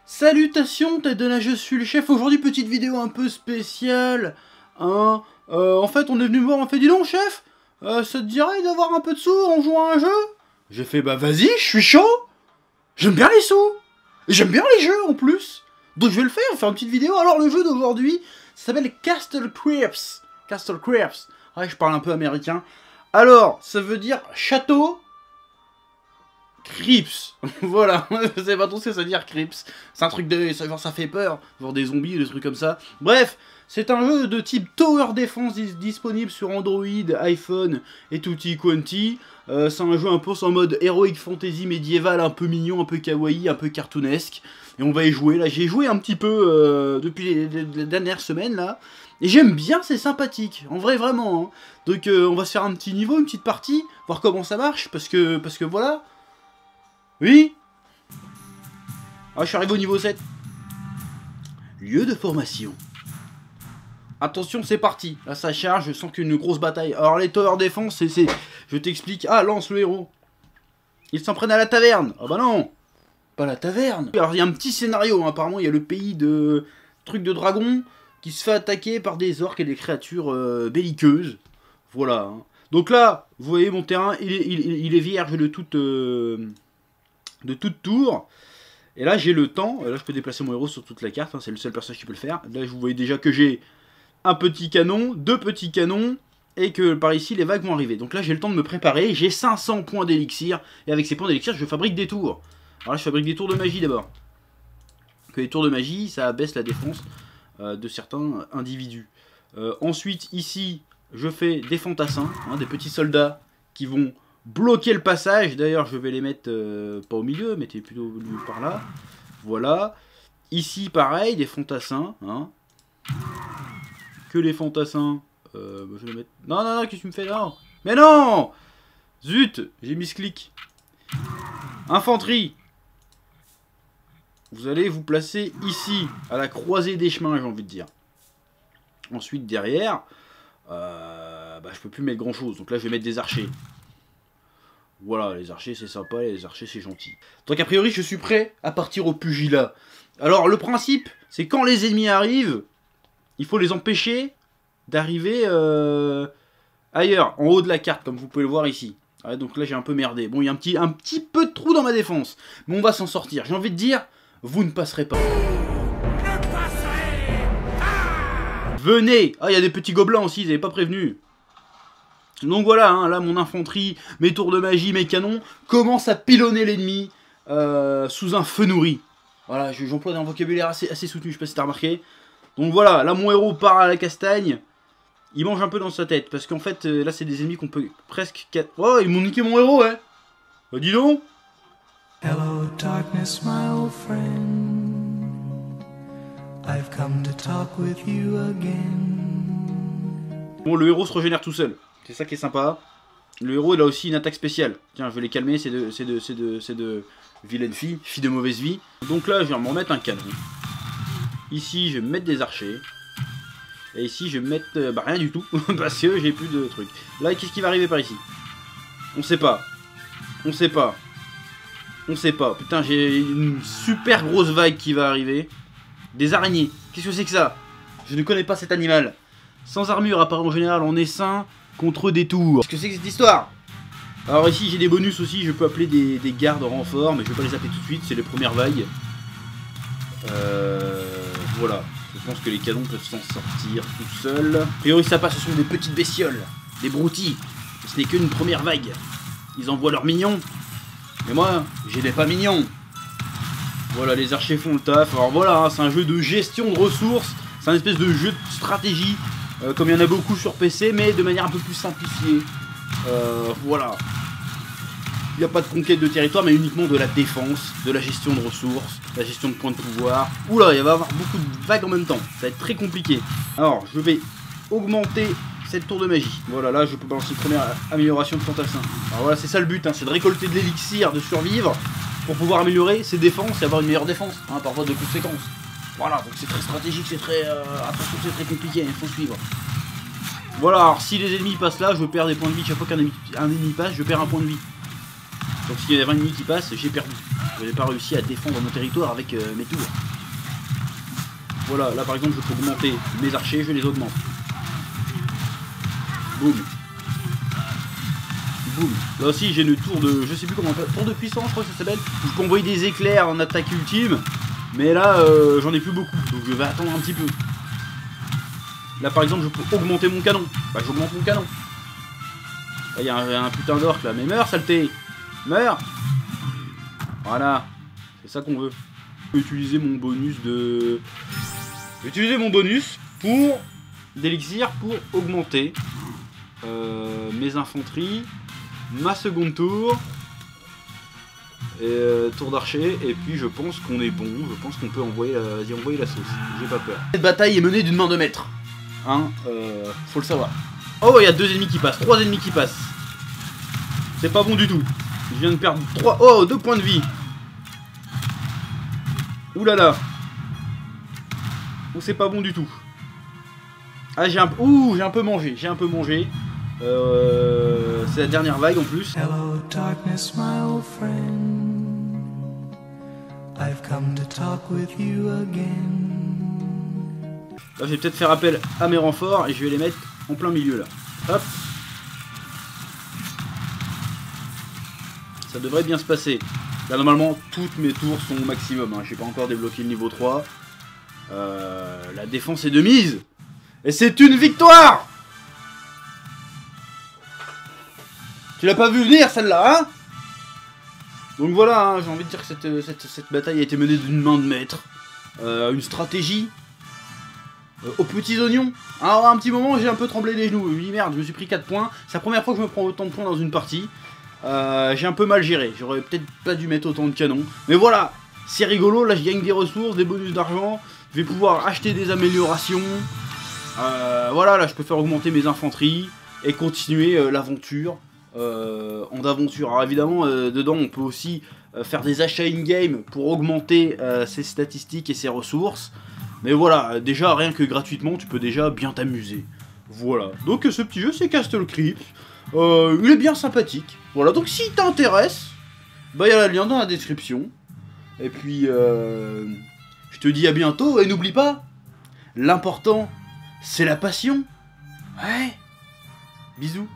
Salutations, tête de nage, je suis le chef. Aujourd'hui, petite vidéo un peu spéciale. Hein. En fait, on est venu me voir, on fait dis donc, chef, ça te dirait d'avoir un peu de sous en jouant à un jeu? J'ai fait bah vas-y, je suis chaud. J'aime bien les sous. Et j'aime bien les jeux en plus. Donc je vais le faire une petite vidéo. Alors le jeu d'aujourd'hui, ça s'appelle Castle Creeps. Castle Creeps. Ouais, je parle un peu américain. Alors, ça veut dire château Creeps. Voilà, je sais pas trop ce que ça veut dire Creeps. C'est un truc de... genre ça fait peur. Genre des zombies ou des trucs comme ça. Bref, c'est un jeu de type Tower Defense disponible sur Android, iPhone et tutti quanti. C'est un jeu un peu en mode Heroic Fantasy médiéval, un peu mignon, un peu kawaii, un peu cartoonesque. Et on va y jouer. Là, j'ai joué un petit peu depuis les dernières semaines là. Et j'aime bien, c'est sympathique. En vrai, vraiment. Hein. Donc on va se faire un petit niveau, une petite partie, voir comment ça marche. Parce que voilà. Oui. Ah, je suis arrivé au niveau 7. Lieu de formation. Attention, c'est parti. Là, ça charge, je sens qu'une grosse bataille. Alors, les Tower Defense, c'est... Je t'explique. Ah, lance le héros. Ils s'en prennent à la taverne. Ah bah non. Pas la taverne. Alors, il y a un petit scénario. Hein. Apparemment, il y a le pays de... trucs de dragons qui se fait attaquer par des orques et des créatures belliqueuses. Voilà. Hein. Donc là, vous voyez mon terrain, il est vierge de toute tour. Et là, j'ai le temps. Là, je peux déplacer mon héros sur toute la carte. Hein. C'est le seul personnage qui peut le faire. Là, vous voyez déjà que j'ai un petit canon, deux petits canons, et que par ici, les vagues vont arriver. Donc là, j'ai le temps de me préparer. J'ai 500 points d'élixir. Et avec ces points d'élixir, je fabrique des tours. Alors là, je fabrique des tours de magie d'abord. Que les tours de magie, ça baisse la défense de certains individus. Ensuite, ici, je fais des fantassins, hein, des petits soldats qui vont bloquer le passage. D'ailleurs, je vais les mettre pas au milieu, mettez plutôt par là. Voilà. Ici, pareil, des fantassins. Hein. Que les fantassins. Je vais mettre... Non, non, non, qu'est-ce que tu me fais là? Mais non! Zut! J'ai mis ce clic. Infanterie. Vous allez vous placer ici, à la croisée des chemins, j'ai envie de dire. Ensuite, derrière, je peux plus mettre grand chose. Donc là, je vais mettre des archers. Voilà, les archers, c'est sympa, et les archers, c'est gentil. Donc, a priori, je suis prêt à partir au pugilat. Alors, le principe, c'est quand les ennemis arrivent, il faut les empêcher d'arriver ailleurs, en haut de la carte, comme vous pouvez le voir ici. Ouais, donc là, j'ai un peu merdé. Bon, il y a un petit peu de trou dans ma défense. Mais on va s'en sortir. J'ai envie de dire... Vous ne passerez pas. Venez. Ah, il y a des petits gobelins aussi, ils n'avaient pas prévenu. Donc voilà, hein, là, mon infanterie, mes tours de magie, mes canons, commencent à pilonner l'ennemi sous un feu nourri. Voilà, j'emploie un vocabulaire assez soutenu, je sais pas si t'as remarqué. Donc voilà, là, mon héros part à la castagne. Il mange un peu dans sa tête, parce qu'en fait, là, c'est des ennemis qu'on peut presque... Oh, ils m'ont niqué mon héros, ouais. Bah, dis donc. Hello darkness, my old friend. I've come to talk with you again. Bon, le héros se régénère tout seul. C'est ça qui est sympa. Le héros, il a aussi une attaque spéciale. Tiens, je vais les calmer, c'est de vilaines filles, filles de mauvaise vie. Donc là, je vais me remettre un canon. Ici, je vais me mettre des archers. Et ici, je vais me mettre rien du tout, parce que j'ai plus de trucs. Là, qu'est-ce qui va arriver par ici? On sait pas. On sait pas. On sait pas. Putain, j'ai une super grosse vague qui va arriver. Des araignées. Qu'est-ce que c'est que ça? Je ne connais pas cet animal. Sans armure, apparaît en général en essaim contre des tours. Qu'est-ce que c'est que cette histoire? Alors ici, j'ai des bonus aussi. Je peux appeler des gardes en renfort, mais je vais pas les appeler tout de suite. C'est les premières vagues. Voilà. Je pense que les canons peuvent s'en sortir tout seuls. A priori, ça passe. Ce sont des petites bestioles. Des broutilles. Ce n'est qu'une première vague. Ils envoient leurs mignons. Mais moi, j'ai des pas mignons. Voilà, les archers font le taf. Alors voilà, hein, c'est un jeu de gestion de ressources. C'est un espèce de jeu de stratégie. Comme il y en a beaucoup sur PC, mais de manière un peu plus simplifiée. Voilà. Il n'y a pas de conquête de territoire, mais uniquement de la défense, de la gestion de ressources, de la gestion de points de pouvoir. Oula, il va y avoir beaucoup de vagues en même temps. Ça va être très compliqué. Alors, je vais augmenter cette tour de magie. Voilà, là je peux balancer une première amélioration de fantassin. Alors voilà, c'est ça le but, hein, c'est de récolter de l'élixir, de survivre, pour pouvoir améliorer ses défenses et avoir une meilleure défense, hein, par voie de conséquence. Voilà, donc c'est très stratégique, c'est très... attention, c'est très compliqué, il faut suivre. Voilà, alors si les ennemis passent là, je perds des points de vie. Chaque fois qu'un ennemi passe, je perds un point de vie. Donc s'il y a 20 ennemis qui passent, j'ai perdu. Je n'ai pas réussi à défendre mon territoire avec mes tours. Voilà, là par exemple je peux augmenter mes archers, je les augmente. Boum. Boum. Là aussi j'ai une tour de, je sais plus comment on appelle, tour de puissance je crois que ça s'appelle. Où je peux envoyer des éclairs en attaque ultime. Mais là j'en ai plus beaucoup, donc je vais attendre un petit peu. Là par exemple je peux augmenter mon canon. Bah j'augmente mon canon. Là il y a un putain d'orque là, mais meurs saleté. Meurs. Voilà. C'est ça qu'on veut. Je peux utiliser mon bonus de... Je vais utiliser mon bonus pour d'élixir pour augmenter mes infanteries, ma seconde tour, et tour d'archer, et puis je pense qu'on est bon, je pense qu'on peut envoyer la sauce, j'ai pas peur. Cette bataille est menée d'une main de maître, hein, faut le savoir. Oh, il y a 2 ennemis qui passent, 3 ennemis qui passent. C'est pas bon du tout. Je viens de perdre 2 points de vie. Ouh là là. Ouh, c'est pas bon du tout. Ah, j'ai un peu mangé, c'est la dernière vague en plus. Hello darkness, my old friend. I've come to talk with you again. Là, je vais peut-être faire appel à mes renforts et je vais les mettre en plein milieu là. Hop. Ça devrait bien se passer. Là, normalement, toutes mes tours sont au maximum. Hein. J'ai pas encore débloqué le niveau 3. La défense est de mise. Et c'est une victoire! Tu l'as pas vu venir celle-là, hein? Donc voilà, hein, j'ai envie de dire que cette bataille a été menée d'une main de maître. Une stratégie. Aux petits oignons. Alors à un petit moment, j'ai un peu tremblé les genoux. Oui, merde, je me suis pris 4 points. C'est la première fois que je me prends autant de points dans une partie. J'ai un peu mal géré. J'aurais peut-être pas dû mettre autant de canons. Mais voilà, c'est rigolo. Là, je gagne des ressources, des bonus d'argent. Je vais pouvoir acheter des améliorations. Voilà, là, je peux faire augmenter mes infanteries et continuer l'aventure en aventure. Alors évidemment, dedans, on peut aussi faire des achats in-game pour augmenter ses statistiques et ses ressources. Mais voilà, déjà, rien que gratuitement, tu peux déjà bien t'amuser. Voilà, donc ce petit jeu, c'est Castle Crypt. Il est bien sympathique. Voilà, donc si t'intéresse, bah il y a le lien dans la description. Et puis, je te dis à bientôt, et n'oublie pas, l'important, c'est la passion. Ouais, bisous.